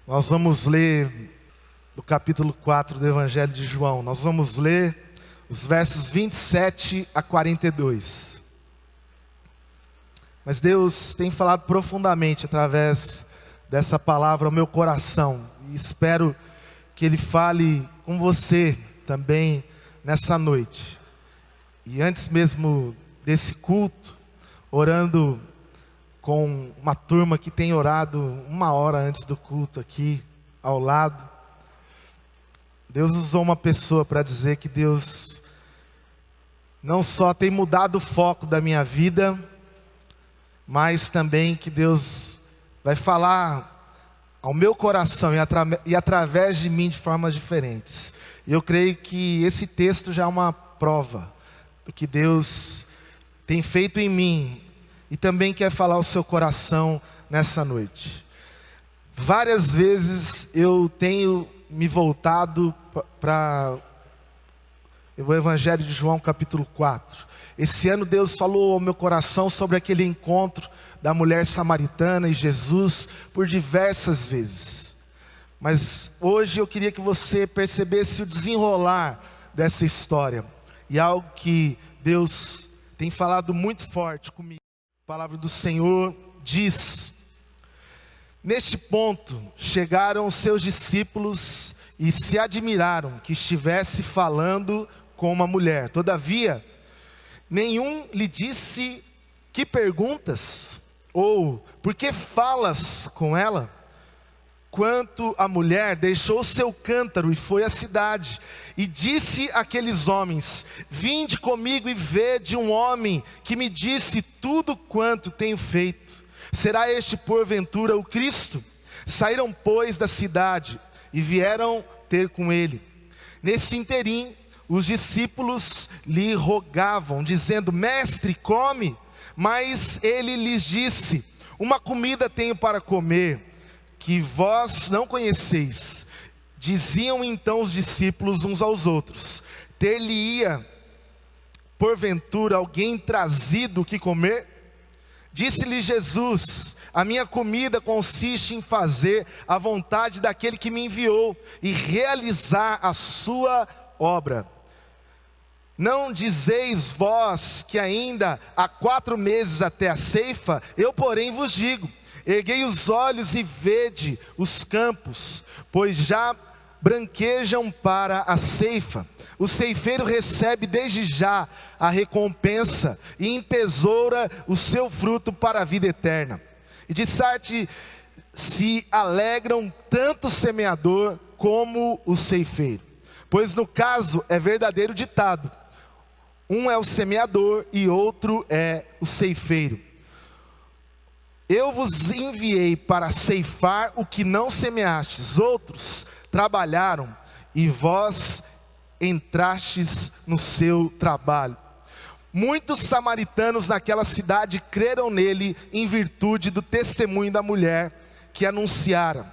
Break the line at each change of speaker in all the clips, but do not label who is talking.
Nós vamos ler do capítulo 4 do Evangelho de João. Nós vamos ler os versos 27 a 42. Mas Deus tem falado profundamente através dessa palavra ao meu coração. E espero que Ele fale com você também nessa noite. E antes mesmo desse culto, orando com uma turma que tem orado 1 hora antes do culto aqui ao lado. Deus usou uma pessoa para dizer que Deus não só tem mudado o foco da minha vida, mas também que Deus vai falar ao meu coração e através de mim de formas diferentes. E eu creio que esse texto já é uma prova do que Deus tem feito em mim e também quer falar ao seu coração nessa noite. Várias vezes eu tenho me voltado para o Evangelho de João capítulo 4. Esse ano Deus falou ao meu coração sobre aquele encontro da mulher samaritana e Jesus por diversas vezes. Mas hoje eu queria que você percebesse o desenrolar dessa história. E algo que Deus tem falado muito forte comigo. A palavra do Senhor diz: neste ponto chegaram os seus discípulos e se admiraram que estivesse falando com uma mulher. Todavia, nenhum lhe disse: que perguntas? Ou por que falas com ela? Quanto a mulher, deixou seu cântaro e foi à cidade, e disse àqueles homens: vinde comigo e vede um homem que me disse tudo quanto tenho feito. Será este porventura o Cristo? Saíram, pois, da cidade e vieram ter com ele. Nesse interim, os discípulos lhe rogavam, dizendo: mestre, come. Mas ele lhes disse: uma comida tenho para comer, que vós não conheceis. Diziam então os discípulos uns aos outros: ter-lhe-ia porventura alguém trazido o que comer? Disse-lhe Jesus: a minha comida consiste em fazer a vontade daquele que me enviou e realizar a sua obra. Não dizeis vós que ainda há 4 meses até a ceifa? Eu, porém, vos digo: erguei os olhos e vede os campos, pois já branquejam para a ceifa. O ceifeiro recebe desde já a recompensa e entesoura o seu fruto para a vida eterna. E de sorte se alegram tanto o semeador como o ceifeiro. Pois no caso é verdadeiro ditado: um é o semeador e outro é o ceifeiro. Eu vos enviei para ceifar o que não semeastes, outros trabalharam e vós entrastes no seu trabalho. Muitos samaritanos naquela cidade creram nele em virtude do testemunho da mulher que anunciara: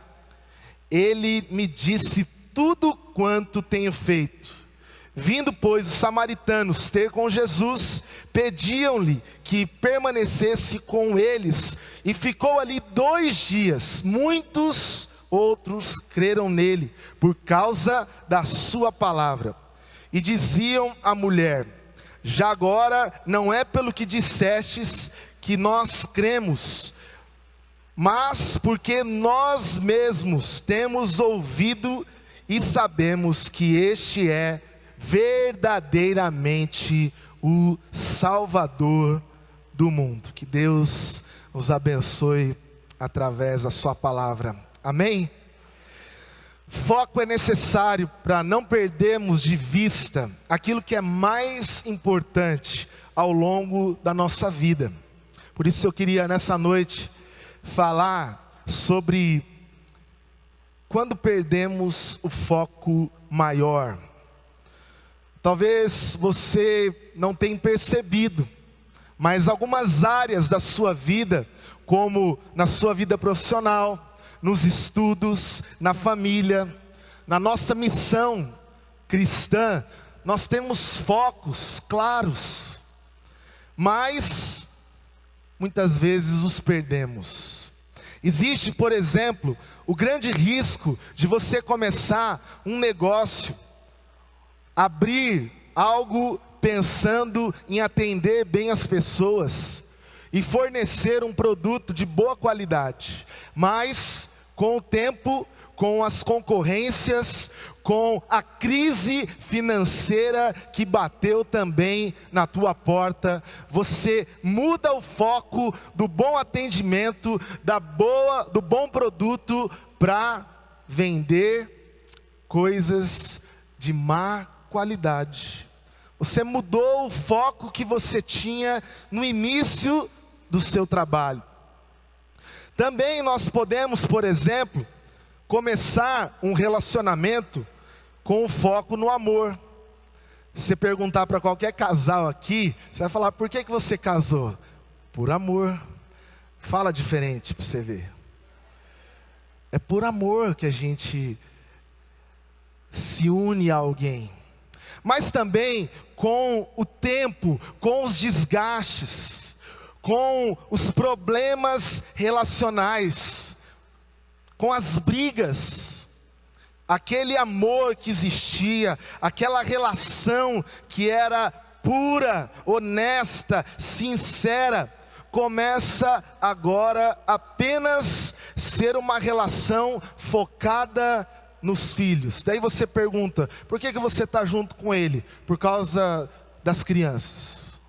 ele me disse tudo quanto tenho feito. Vindo, pois, os samaritanos ter com Jesus, pediam-lhe que permanecesse com eles, e ficou ali 2 dias. Muitos outros creram nele, por causa da sua palavra. E diziam à mulher: já agora não é pelo que dissestes que nós cremos, mas porque nós mesmos temos ouvido e sabemos que este é verdadeiramente o Salvador do mundo. Que Deus os abençoe através da sua palavra. Amém? Foco é necessário para não perdermos de vista aquilo que é mais importante ao longo da nossa vida. Por isso eu queria nessa noite falar sobre quando perdemos o foco maior. Talvez você não tenha percebido, mas algumas áreas da sua vida, como na sua vida profissional, nos estudos, na família, na nossa missão cristã, nós temos focos claros, mas muitas vezes os perdemos. Existe, por exemplo, o grande risco de você começar um negócio, abrir algo pensando em atender bem as pessoas e fornecer um produto de boa qualidade, mas com o tempo, com as concorrências, com a crise financeira que bateu também na tua porta, você muda o foco do bom atendimento, do bom produto, para vender coisas de má qualidade. Você mudou o foco que você tinha no início do seu trabalho. Também nós podemos, por exemplo, começar um relacionamento com foco no amor. Se você perguntar para qualquer casal aqui, você vai falar: por que você casou? Por amor. Fala diferente para você ver. É por amor que a gente se une a alguém. Mas também com o tempo, com os desgastes, com os problemas relacionais, com as brigas, aquele amor que existia, aquela relação que era pura, honesta, sincera, começa agora apenas ser uma relação focada nos filhos. Daí você pergunta: por que você está junto com ele? Por causa das crianças.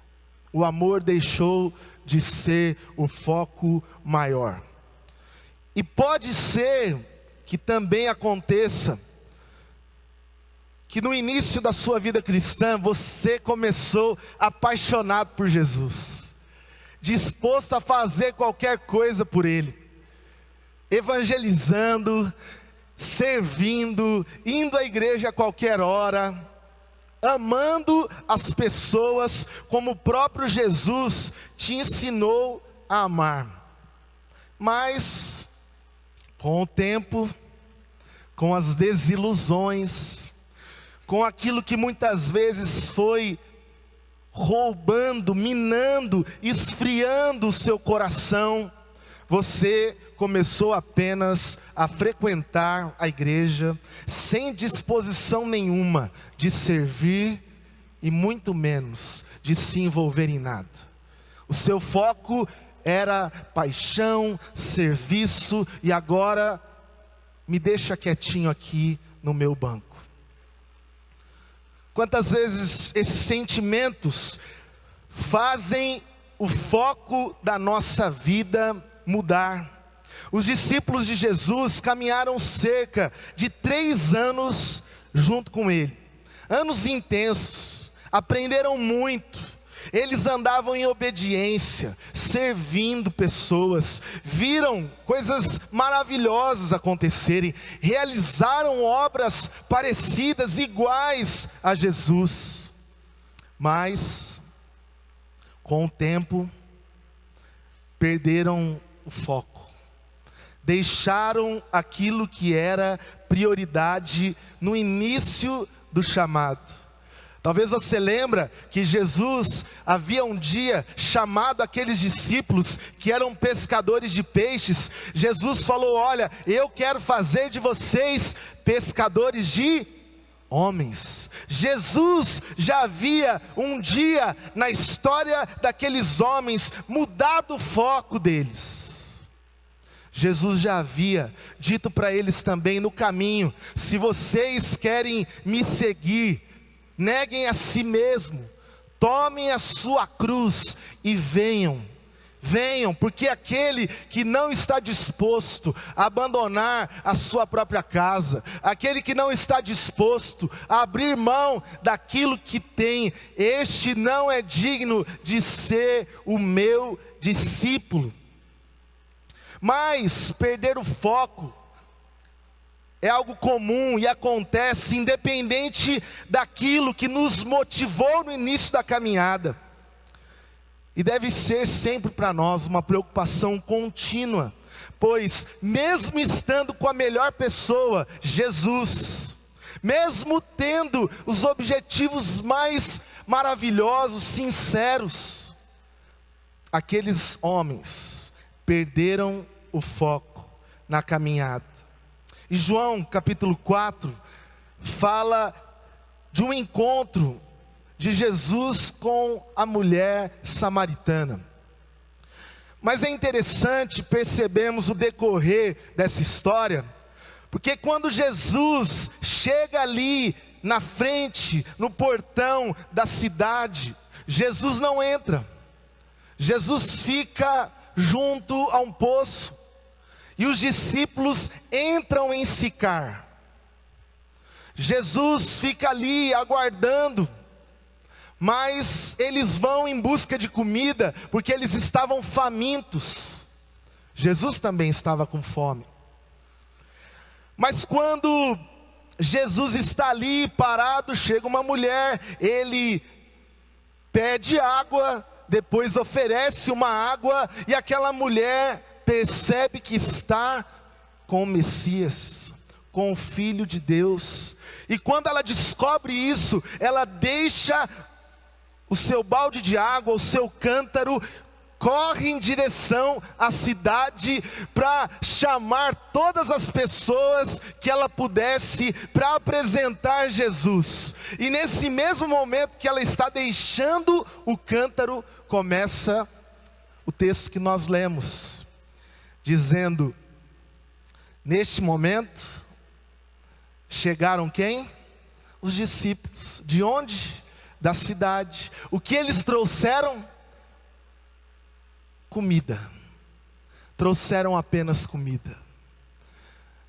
O amor deixou de ser o foco maior. E pode ser que também aconteça que no início da sua vida cristã você começou apaixonado por Jesus, disposto a fazer qualquer coisa por Ele, evangelizando, servindo, indo à igreja a qualquer hora, amando as pessoas como o próprio Jesus te ensinou a amar. Mas com o tempo, com as desilusões, com aquilo que muitas vezes foi roubando, minando, esfriando o seu coração, você começou apenas a frequentar a igreja, sem disposição nenhuma de servir e muito menos de se envolver em nada. O seu foco era paixão, serviço, e agora me deixa quietinho aqui no meu banco. Quantas vezes esses sentimentos fazem o foco da nossa vida mudar? Os discípulos de Jesus caminharam cerca de 3 anos junto com Ele. Anos intensos, aprenderam muito. Eles andavam em obediência, servindo pessoas, viram coisas maravilhosas acontecerem, realizaram obras parecidas, iguais a Jesus. Mas, com o tempo, perderam o foco, deixaram aquilo que era prioridade no início do chamado. Talvez você lembra que Jesus havia um dia chamado aqueles discípulos que eram pescadores de peixes. Jesus falou: olha, eu quero fazer de vocês pescadores de homens. Jesus já havia um dia na história daqueles homens mudado o foco deles. Jesus já havia dito para eles também no caminho: se vocês querem me seguir, neguem a si mesmo, tomem a sua cruz e venham. Venham, porque aquele que não está disposto a abandonar a sua própria casa, aquele que não está disposto a abrir mão daquilo que tem, este não é digno de ser o meu discípulo. Mas perder o foco é algo comum e acontece independente daquilo que nos motivou no início da caminhada. E deve ser sempre para nós uma preocupação contínua, pois mesmo estando com a melhor pessoa, Jesus, mesmo tendo os objetivos mais maravilhosos, sinceros, aqueles homens perderam o foco na caminhada. E João capítulo 4 fala de um encontro de Jesus com a mulher samaritana. Mas é interessante percebermos o decorrer dessa história, porque quando Jesus chega ali na frente, no portão da cidade, Jesus não entra. Jesus fica junto a um poço, e os discípulos entram em Sicar. Jesus fica ali aguardando, mas eles vão em busca de comida, porque eles estavam famintos. Jesus também estava com fome. Mas quando Jesus está ali parado, chega uma mulher, ele pede água, depois oferece uma água, e aquela mulher percebe que está com o Messias, com o Filho de Deus. E quando ela descobre isso, ela deixa o seu balde de água, o seu cântaro, corre em direção à cidade para chamar todas as pessoas que ela pudesse para apresentar Jesus. E nesse mesmo momento que ela está deixando o cântaro, começa o texto que nós lemos, dizendo: neste momento, chegaram quem? Os discípulos. De onde? Da cidade. O que eles trouxeram? Comida. Trouxeram apenas comida.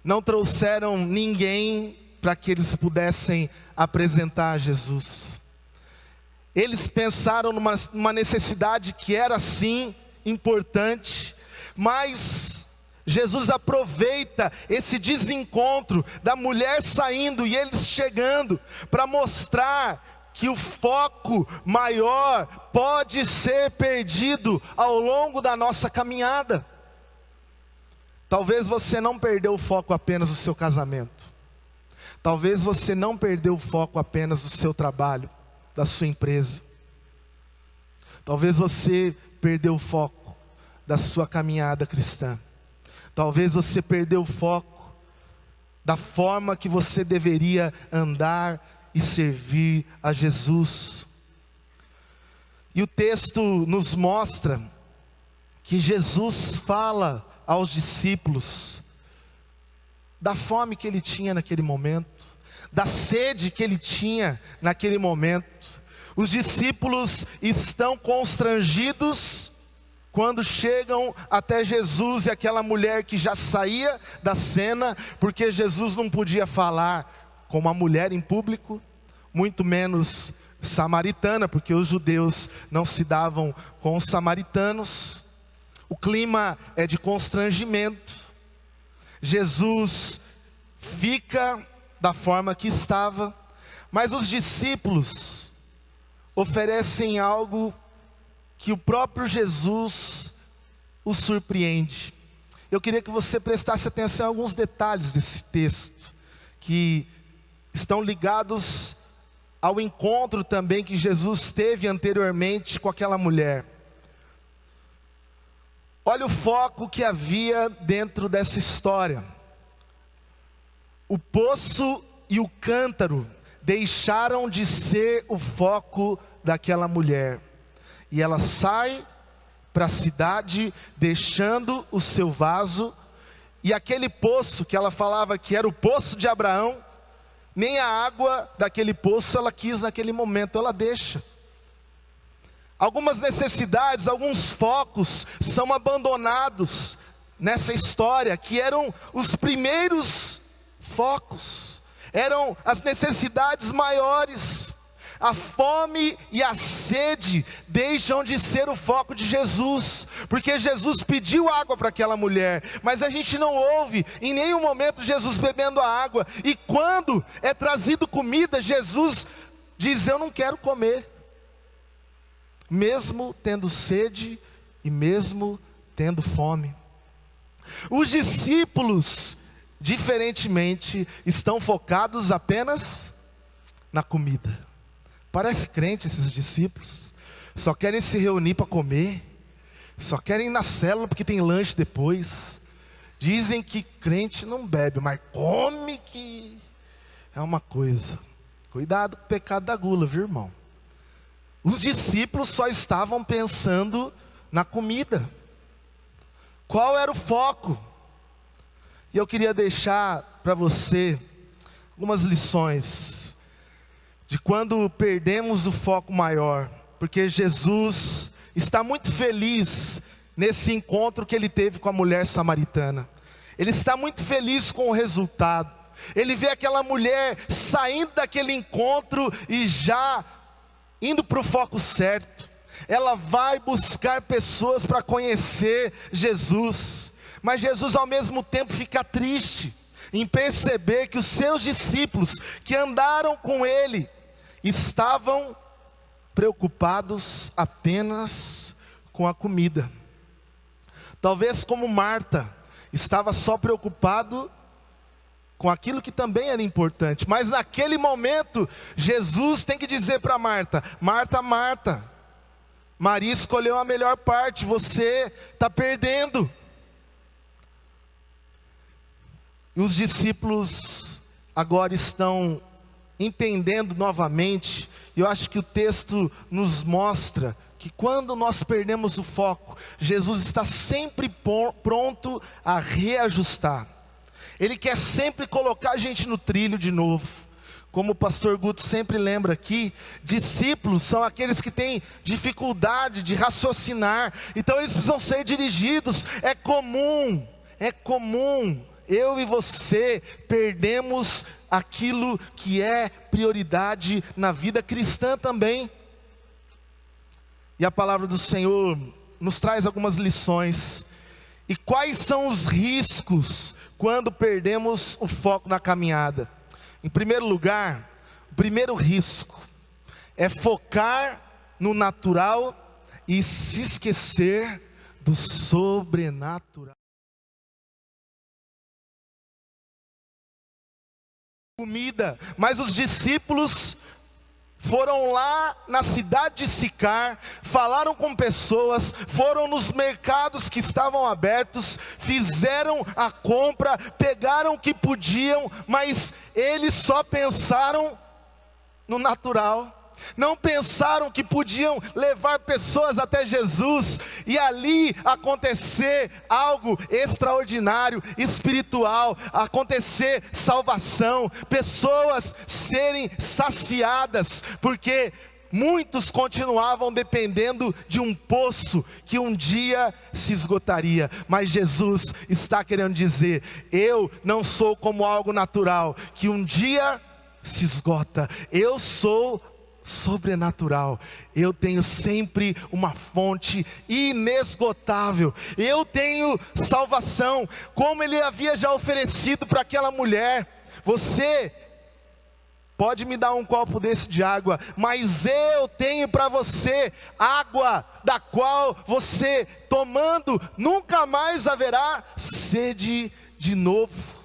Não trouxeram ninguém para que eles pudessem apresentar a Jesus. Eles pensaram numa necessidade que era sim importante, mas Jesus aproveita esse desencontro da mulher saindo e eles chegando para mostrar que o foco maior pode ser perdido ao longo da nossa caminhada. Talvez você não perdeu o foco apenas do seu casamento. Talvez você não perdeu o foco apenas do seu trabalho, da sua empresa. Talvez você perdeu o foco da sua caminhada cristã. Talvez você perdeu o foco da forma que você deveria andar e servir a Jesus. E o texto nos mostra que Jesus fala aos discípulos da fome que ele tinha naquele momento, da sede que ele tinha naquele momento. Os discípulos estão constrangidos quando chegam até Jesus e aquela mulher que já saía da cena, porque Jesus não podia falar com uma mulher em público, muito menos samaritana, porque os judeus não se davam com os samaritanos. O clima é de constrangimento. Jesus fica da forma que estava, mas os discípulos oferecem algo que o próprio Jesus os surpreende. Eu queria que você prestasse atenção a alguns detalhes desse texto, que estão ligados ao encontro também que Jesus teve anteriormente com aquela mulher. Olha o foco que havia dentro dessa história. O poço e o cântaro deixaram de ser o foco daquela mulher. E ela sai para a cidade, deixando o seu vaso. E aquele poço que ela falava que era o poço de Abraão, nem a água daquele poço ela quis naquele momento, ela deixa. Algumas necessidades, alguns focos são abandonados nessa história, que eram os primeiros focos, eram as necessidades maiores. A fome e a sede deixam de ser o foco de Jesus, porque Jesus pediu água para aquela mulher, mas a gente não ouve em nenhum momento Jesus bebendo a água. E quando é trazido comida, Jesus diz: eu não quero comer, mesmo tendo sede e mesmo tendo fome. Os discípulos, diferentemente, estão focados apenas na comida. Parece crente esses discípulos, só querem se reunir para comer, só querem ir na célula porque tem lanche depois, Dizem que crente não bebe, mas come que é uma coisa. Cuidado com o pecado da gula, viu, irmão? Os discípulos só estavam pensando na comida. Qual era o foco? E eu queria deixar para você algumas lições de quando perdemos o foco maior, porque Jesus está muito feliz nesse encontro que ele teve com a mulher samaritana. Ele está muito feliz com o resultado. Ele vê aquela mulher saindo daquele encontro e já indo para o foco certo. Ela vai buscar pessoas para conhecer Jesus. Mas Jesus ao mesmo tempo fica triste em perceber que os seus discípulos que andaram com ele estavam preocupados apenas com a comida. Talvez como Marta, estava só preocupado com aquilo que também era importante. Mas naquele momento, Jesus tem que dizer para Marta: Marta, Marta, Maria escolheu a melhor parte, você está perdendo. E os discípulos agora estão entendendo novamente, e eu acho que o texto nos mostra que quando nós perdemos o foco, Jesus está sempre pronto a reajustar. Ele quer sempre colocar a gente no trilho de novo. Como o pastor Guto sempre lembra aqui, discípulos são aqueles que têm dificuldade de raciocinar, então eles precisam ser dirigidos. É comum eu e você perdemos aquilo que é prioridade na vida cristã também. E a palavra do Senhor nos traz algumas lições. E quais são os riscos quando perdemos o foco na caminhada? Em primeiro lugar, o primeiro risco é focar no natural e se esquecer do sobrenatural. Comida, mas os discípulos foram lá na cidade de Sicar, falaram com pessoas, foram nos mercados que estavam abertos, fizeram a compra, pegaram o que podiam, mas eles só pensaram no natural. Não pensaram que podiam levar pessoas até Jesus e ali acontecer algo extraordinário, espiritual, acontecer salvação, pessoas serem saciadas, porque muitos continuavam dependendo de um poço que um dia se esgotaria. Mas Jesus está querendo dizer: eu não sou como algo natural que um dia se esgota, eu sou sobrenatural. Eu tenho sempre uma fonte inesgotável. Eu tenho salvação, como ele havia já oferecido para aquela mulher. Você pode me dar um copo desse de água, mas eu tenho para você água da qual você tomando nunca mais haverá sede de novo.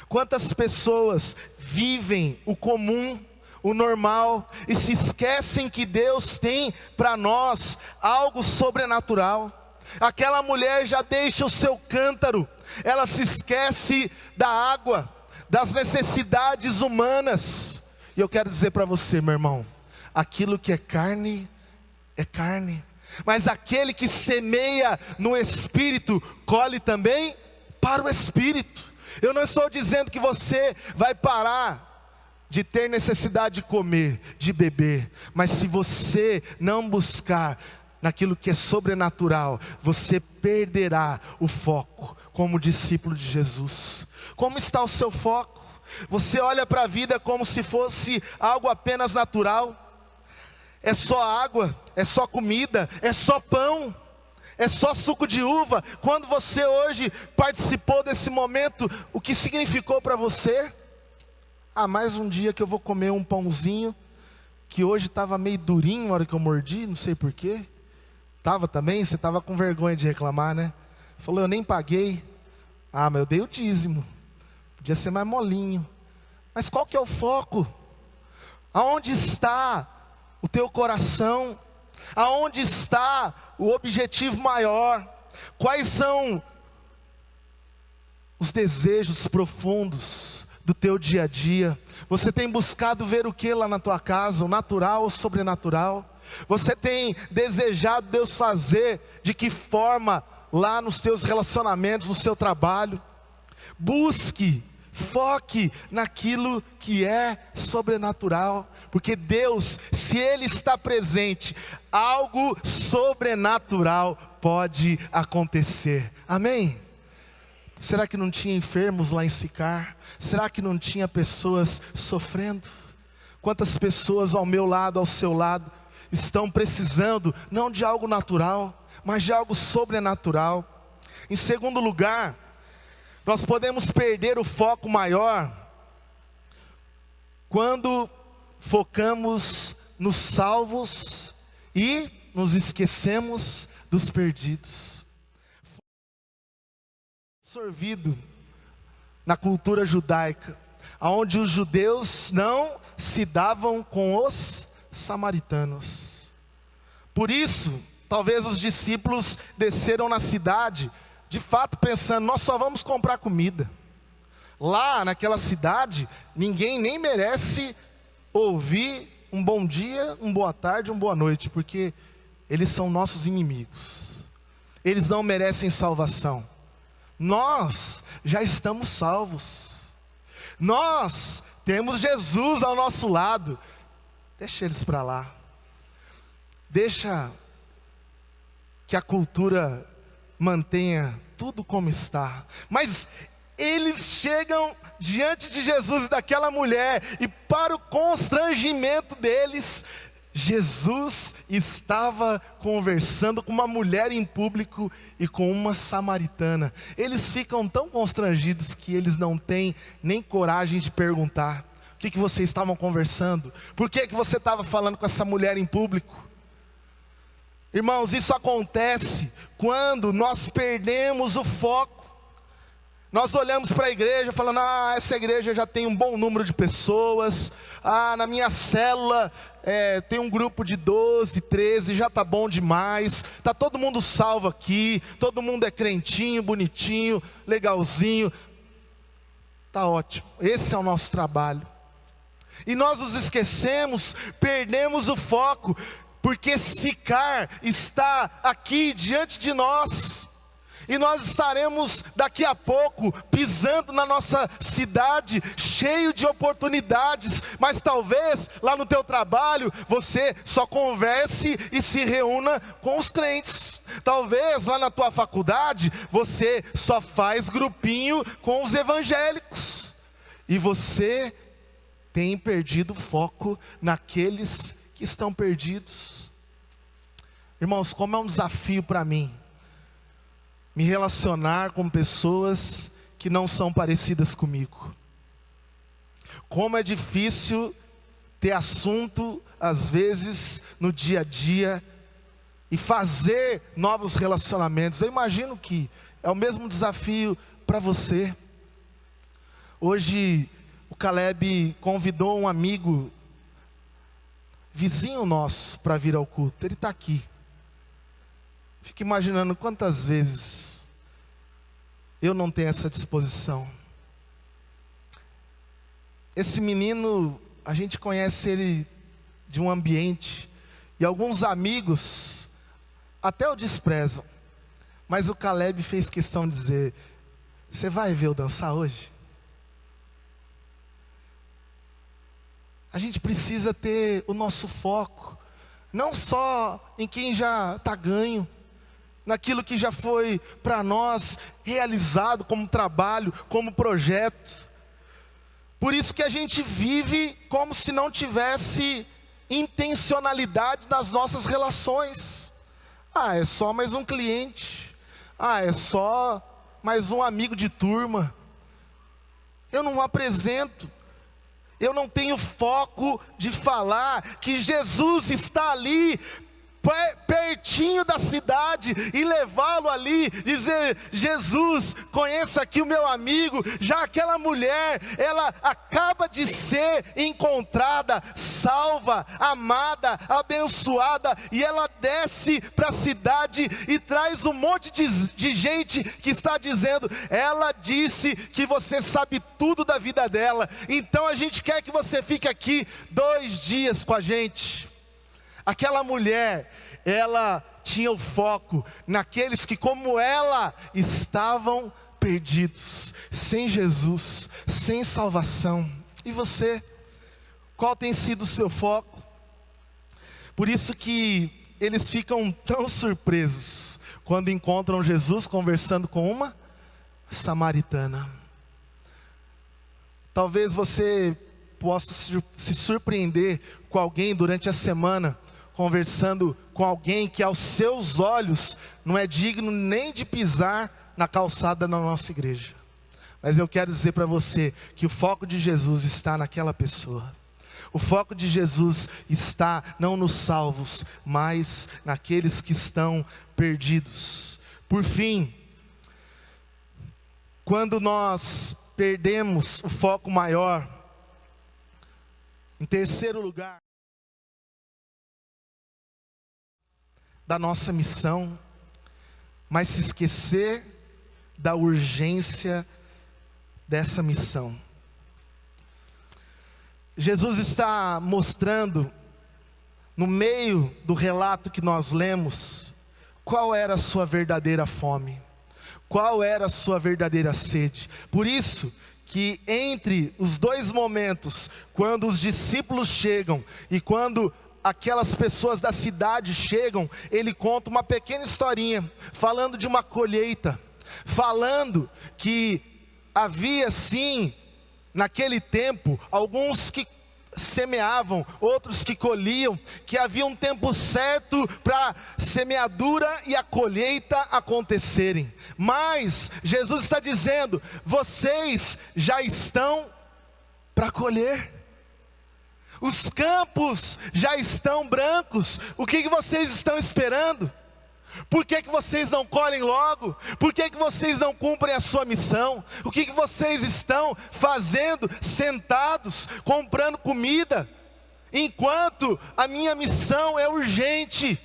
Quantas pessoas vivem o comum, o normal, e se esquecem que Deus tem para nós algo sobrenatural. Aquela mulher já deixa o seu cântaro, ela se esquece da água, das necessidades humanas. E eu quero dizer para você, meu irmão, aquilo que é carne, mas aquele que semeia no Espírito, colhe também para o Espírito. Eu não estou dizendo que você vai parar de ter necessidade de comer, de beber, mas se você não buscar naquilo que é sobrenatural, você perderá o foco como discípulo de Jesus. Como está o seu foco? Você olha para a vida como se fosse algo apenas natural? É só água, é só comida, é só pão, é só suco de uva. Quando você hoje participou desse momento, o que significou para você? Mais um dia que eu vou comer um pãozinho, que hoje estava meio durinho na hora que eu mordi, não sei porquê. Estava também? Você estava com vergonha de reclamar, né? Falou: eu nem paguei. Mas eu dei o dízimo, podia ser mais molinho. Mas qual que é o foco? Aonde está o teu coração? Aonde está o objetivo maior? Quais são os desejos profundos do teu dia a dia? Você tem buscado ver o que lá na tua casa, o natural ou o sobrenatural? Você tem desejado Deus fazer de que forma lá nos teus relacionamentos, no seu trabalho? Busque, foque naquilo que é sobrenatural, porque Deus, se Ele está presente, algo sobrenatural pode acontecer. Amém? Será que não tinha enfermos lá em Sicar? Será que não tinha pessoas sofrendo? Quantas pessoas ao meu lado, ao seu lado, estão precisando, não de algo natural, mas de algo sobrenatural? Em segundo lugar, nós podemos perder o foco maior quando focamos nos salvos e nos esquecemos dos perdidos. Absorvido na cultura judaica, onde os judeus não se davam com os samaritanos. Por isso, talvez os discípulos desceram na cidade, de fato pensando, nós só vamos comprar comida. Lá naquela cidade, ninguém nem merece ouvir um bom dia, uma boa tarde, uma boa noite, porque eles são nossos inimigos. Eles não merecem salvação. Nós já estamos salvos. Nós temos Jesus ao nosso lado. Deixa eles para lá. Deixa que a cultura mantenha tudo como está. Mas eles chegam diante de Jesus e daquela mulher, e para o constrangimento deles, Jesus estava conversando com uma mulher em público e com uma samaritana. Eles ficam tão constrangidos que eles não têm nem coragem de perguntar: o que vocês estavam conversando? Por que você estava falando com essa mulher em público? Irmãos, isso acontece quando nós perdemos o foco. Nós olhamos para a igreja falando, essa igreja já tem um bom número de pessoas, na minha célula tem um grupo de 12, 13, já está bom demais, está todo mundo salvo aqui, todo mundo é crentinho, bonitinho, legalzinho, está ótimo, esse é o nosso trabalho. E nós nos esquecemos, perdemos o foco, porque Sicar está aqui diante de nós, e nós estaremos daqui a pouco pisando na nossa cidade, cheio de oportunidades, mas talvez lá no teu trabalho você só converse e se reúna com os crentes. Talvez lá na tua faculdade você só faz grupinho com os evangélicos, e você tem perdido foco naqueles que estão perdidos. Irmãos, como é um desafio para mim me relacionar com pessoas que não são parecidas comigo. Como é difícil ter assunto, às vezes, no dia a dia, e fazer novos relacionamentos. Eu imagino que é o mesmo desafio para você. Hoje, o Caleb convidou um amigo, vizinho nosso, para vir ao culto. Ele está aqui. Fico imaginando quantas vezes eu não tenho essa disposição. Esse menino, a gente conhece ele de um ambiente, e alguns amigos até o desprezam, mas o Caleb fez questão de dizer: você vai ver eu dançar hoje? A gente precisa ter o nosso foco, não só em quem já está ganho, naquilo que já foi para nós realizado como trabalho, como projeto. Por isso que a gente vive como se não tivesse intencionalidade nas nossas relações. É só mais um cliente, é só mais um amigo de turma. Eu não apresento, eu não tenho foco de falar que Jesus está ali pertinho da cidade e levá-lo ali, dizer: Jesus, conheça aqui o meu amigo. Já aquela mulher, ela acaba de ser encontrada, salva, amada, abençoada, e ela desce para a cidade e traz um monte de gente que está dizendo: ela disse que você sabe tudo da vida dela, então a gente quer que você fique aqui 2 dias com a gente. Aquela mulher, ela tinha o foco naqueles que, como ela, estavam perdidos, sem Jesus, sem salvação. E você, qual tem sido o seu foco? Por isso que eles ficam tão surpresos quando encontram Jesus conversando com uma samaritana. Talvez você possa se surpreender com alguém durante a semana, conversando com alguém que aos seus olhos não é digno nem de pisar na calçada da nossa igreja. Mas eu quero dizer para você que o foco de Jesus está naquela pessoa. O foco de Jesus está não nos salvos, mas naqueles que estão perdidos. Por fim, quando nós perdemos o foco maior, em terceiro lugar, da nossa missão, mas se esquecer da urgência dessa missão. Jesus está mostrando, no meio do relato que nós lemos, qual era a sua verdadeira fome, qual era a sua verdadeira sede. Por isso que entre os 2 momentos, quando os discípulos chegam e quando aquelas pessoas da cidade chegam, ele conta uma pequena historinha, falando de uma colheita, falando que havia sim, naquele tempo, alguns que semeavam, outros que colhiam, que havia um tempo certo para semeadura e a colheita acontecerem. Mas Jesus está dizendo: vocês já estão para colher. Os campos já estão brancos. O que vocês estão esperando? Por que vocês não colhem logo? Por que vocês não cumprem a sua missão? O que vocês estão fazendo sentados, comprando comida? Enquanto a minha missão é urgente.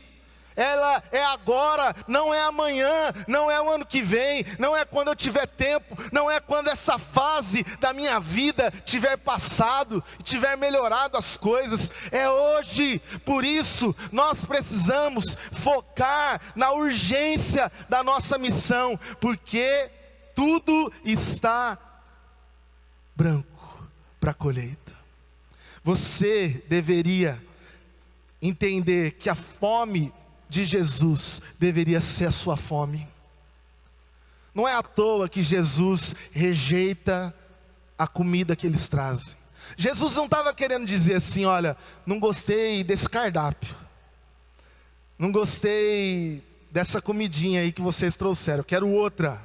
Ela é agora, não é amanhã, não é o ano que vem, não é quando eu tiver tempo, não é quando essa fase da minha vida tiver passado, tiver melhorado as coisas, é hoje. Por isso nós precisamos focar na urgência da nossa missão, porque tudo está branco para a colheita. Você deveria entender que a fome de Jesus deveria ser a sua fome. Não é à toa que Jesus rejeita a comida que eles trazem. Jesus não estava querendo dizer assim: olha, não gostei desse cardápio, não gostei dessa comidinha aí que vocês trouxeram, quero outra.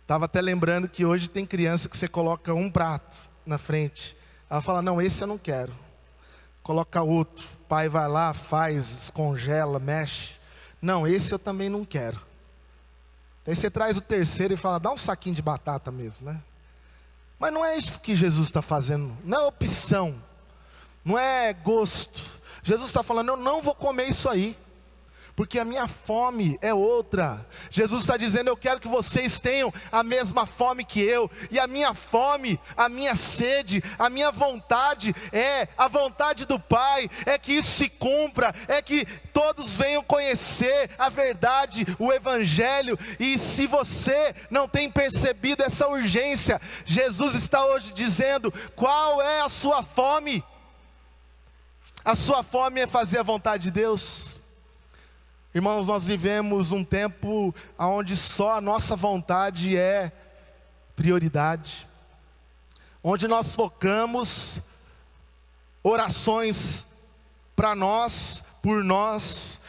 Estava até lembrando que hoje tem criança que você coloca um prato na frente, ela fala: não, esse eu não quero, coloca outro. O pai vai lá, faz, descongela, mexe. Não, esse eu também não quero. Aí você traz o terceiro e fala: dá um saquinho de batata mesmo, né? Mas não é isso que Jesus está fazendo. Não é opção, não é gosto. Jesus está falando: eu não vou comer isso aí, porque a minha fome é outra. Jesus está dizendo: eu quero que vocês tenham a mesma fome que eu. E a minha fome, a minha sede, a minha vontade é a vontade do Pai, é que isso se cumpra, é que todos venham conhecer a verdade, o Evangelho. E se você não tem percebido essa urgência, Jesus está hoje dizendo: qual é a sua fome? A sua fome é fazer a vontade de Deus? Irmãos, nós vivemos um tempo onde só a nossa vontade é prioridade, onde nós focamos orações para nós, por nós.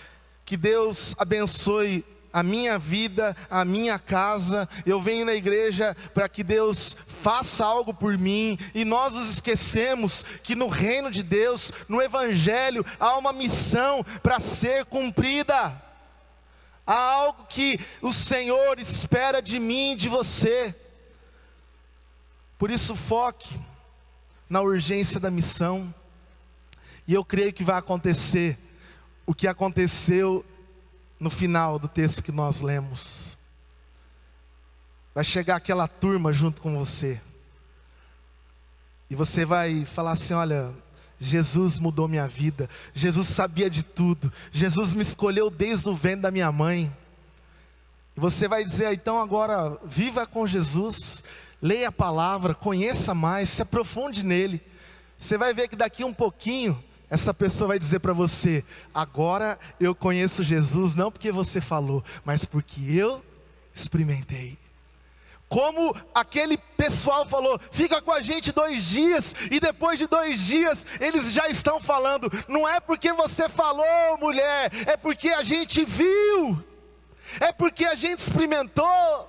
Que Deus abençoe a minha vida, a minha casa, eu venho na igreja para que Deus faça algo por mim, e nós nos esquecemos que no reino de Deus, no Evangelho, há uma missão para ser cumprida, há algo que o Senhor espera de mim e de você. Por isso foque na urgência da missão, e eu creio que vai acontecer o que aconteceu no final do texto que nós lemos. Vai chegar aquela turma junto com você, e você vai falar assim: olha, Jesus mudou minha vida, Jesus sabia de tudo, Jesus me escolheu desde o ventre da minha mãe. E você vai dizer: então agora viva com Jesus, leia a palavra, conheça mais, se aprofunde nele. Você vai ver que daqui um pouquinho essa pessoa vai dizer para você: agora eu conheço Jesus, não porque você falou, mas porque eu experimentei. Como aquele pessoal falou: fica com a gente 2 dias, e depois de 2 dias, eles já estão falando: não é porque você falou, mulher, é porque a gente viu, é porque a gente experimentou.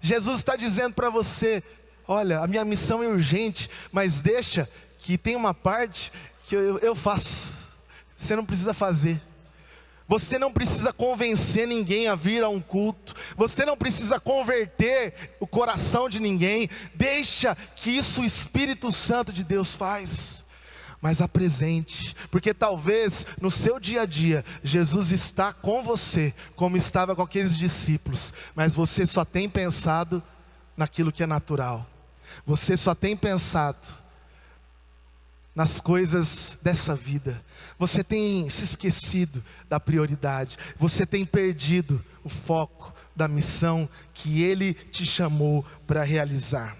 Jesus está dizendo para você: olha, a minha missão é urgente, mas deixa que tem uma parte que eu faço, você não precisa fazer. Você não precisa convencer ninguém a vir a um culto, você não precisa converter o coração de ninguém. Deixa que isso o Espírito Santo de Deus faz. Mas apresente, porque talvez no seu dia a dia, Jesus está com você, como estava com aqueles discípulos, mas você só tem pensado naquilo que é natural, você só tem pensado nas coisas dessa vida, você tem se esquecido da prioridade, você tem perdido o foco da missão que Ele te chamou para realizar.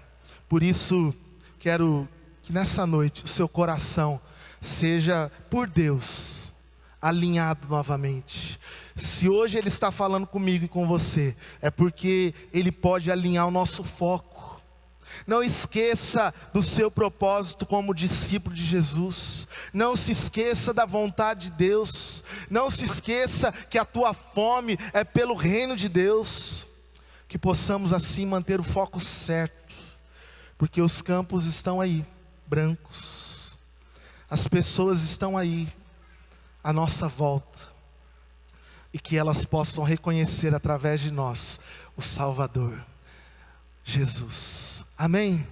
Por isso, quero que nessa noite o seu coração seja por Deus alinhado novamente. Se hoje Ele está falando comigo e com você, é porque Ele pode alinhar o nosso foco. Não esqueça do seu propósito como discípulo de Jesus. Não se esqueça da vontade de Deus. Não se esqueça que a tua fome é pelo reino de Deus. Que possamos assim manter o foco certo, porque os campos estão aí, brancos. As pessoas estão aí, à nossa volta. E que elas possam reconhecer através de nós o Salvador, Jesus. Amém?